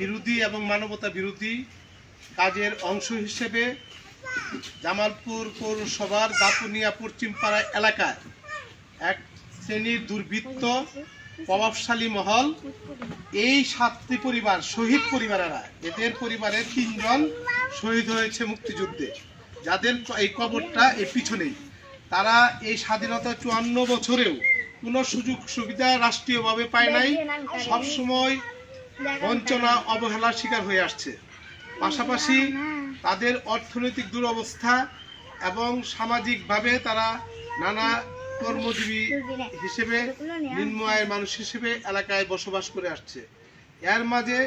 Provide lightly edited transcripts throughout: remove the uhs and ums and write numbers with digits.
বিরোধী এবং মানবতা বিরোধী কাজের অংশ হিসেবে জামালপুর পৌরসভার দাপুনিয়া পশ্চিমপাড়া এলাকায় এক শ্রেণীর দুর্বৃত্ত প্রভাবশালী মহল এই 7টি পরিবার শহীদ পরিবারেরা এদের পরিবারের 3 জন শহীদ হয়েছে মুক্তিযুদ্ধে, যাদের এই কবরটা এর পিছনেই। তারা এই স্বাধীনতা 54 বছরেও কোনো সুযোগ সুবিধা রাষ্ট্রীয়ভাবে পায় নাই, সবসময় বঞ্চনা অবহেলার শিকার হয়ে আসছে। পাশাপাশি তাদের অর্থনৈতিক দুরবস্থা এবং সামাজিকভাবে তারা নানা কর্মজীবী হিসেবে নিম্ন আয়ের মানুষ হিসেবে এলাকায় বসবাস করে আসছে। এর মাঝে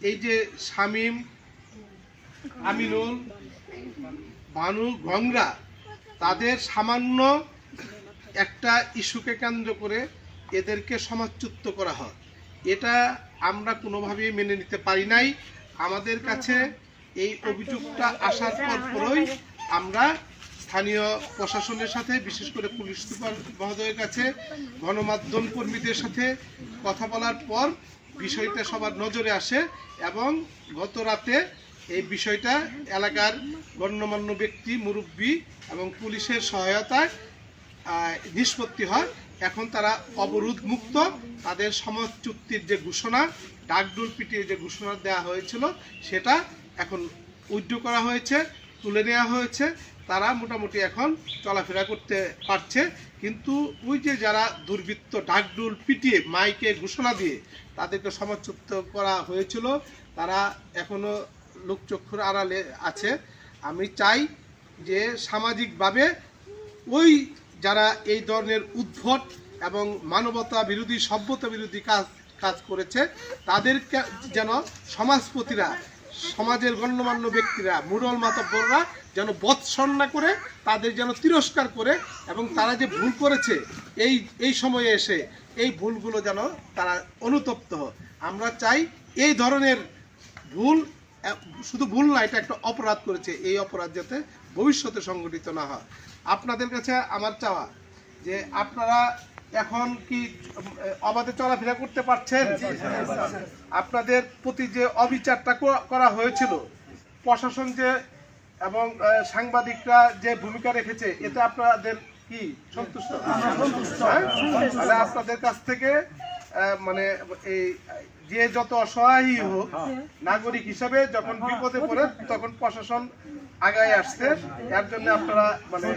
এই যে শামীম, আমিনুল, বানু, গংরা তাদের সামান্য একটা ইস্যুকে কেন্দ্র করে এদেরকে সমাজচ্যুত করা হয়। এটা আমরা কোনোভাবেই মেনে নিতে পারি নাই। আমাদের কাছে এই অভিযোগটা আসার পরই আমরা স্থানীয় প্রশাসনের সাথে, বিশেষ করে পুলিশ সুপার মহোদয়ের কাছে, গণমাধ্যম কর্মীদের সাথে কথা বলার পর বিষয়টা সবার নজরে আসে এবং গত রাতে এই বিষয়টা এলাকার গণ্যমান্য ব্যক্তি, মুরব্বী এবং পুলিশের সহায়তায় নিষ্পত্তি হয়। এখন তারা অবরোধ মুক্ত। তাদের সমাজচ্যুতির যে ঘোষণা, ডাকডোল পিটিয়ে যে ঘোষণা দেওয়া হয়েছিল সেটা এখন উইথড্র করা হয়েছে, তুলে নেওয়া হয়েছে। তারা মোটামুটি এখন চলাফেরা করতে পারছে। কিন্তু ওই যে যারা দুর্বৃত্ত ডাকডোল পিটিয়ে মাইকে ঘোষণা দিয়ে তাদেরকে সমাজচ্যুত করা হয়েছিল, তারা এখনো লোকচক্ষুর আড়ালে আছে। আমি চাই যে সামাজিকভাবে ওই যারা এই ধরনের উদ্ভট এবং মানবতা বিরোধী, সভ্যতা বিরোধী কাজ করেছে তাদেরকে যেন সমাজপতিরা, সমাজের গণ্যমান্য ব্যক্তিরা, মুরল মাতব্বররা যেন বৎসর করে, তাদের যেন তিরস্কার করে এবং তারা যে ভুল করেছে এই সময়ে এসে এই ভুলগুলো যেন তারা অনুতপ্ত হয়। আমরা চাই এই ধরনের ভুল, শুধু ভুল না, এটা একটা অপরাধ করেছে, এই অপরাধ যাতে ভবিষ্যতে সংঘটিত না হয়। আপনাদের কাছে আমার চাওয়া যে আপনারা এখন কি অবাধে চলাফেরা করতে পারছেন? আপনাদের প্রতি যে অবিচারটা করা হয়েছিল, প্রশাসন যে এবং সাংবাদিকরা যে ভূমিকা রেখেছে, এতে আপনাদের কি সন্তুষ্ট? তাহলে আপনাদের কাছ থেকে মানে এই যে যত অসহায় হোক, নাগরিক হিসাবে যখন বিপদে পড়ে তখন প্রশাসন আগায় আসছে, এর জন্য আপনারা মানে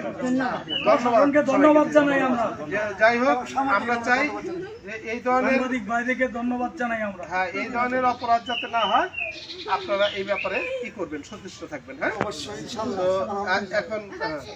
ধন্যবাদ জানাই আমরা। যাই হোক, আমরা চাই যে এই ধরনের বাইরেকে ধন্যবাদ জানাই আমরা। হ্যাঁ, এই ধরনের অপরাধ যাতে না হয় আপনারা এই ব্যাপারে কি করবেন, সচেষ্ট থাকবেন। হ্যাঁ, অবশ্যই। এখন ঠিক আছে।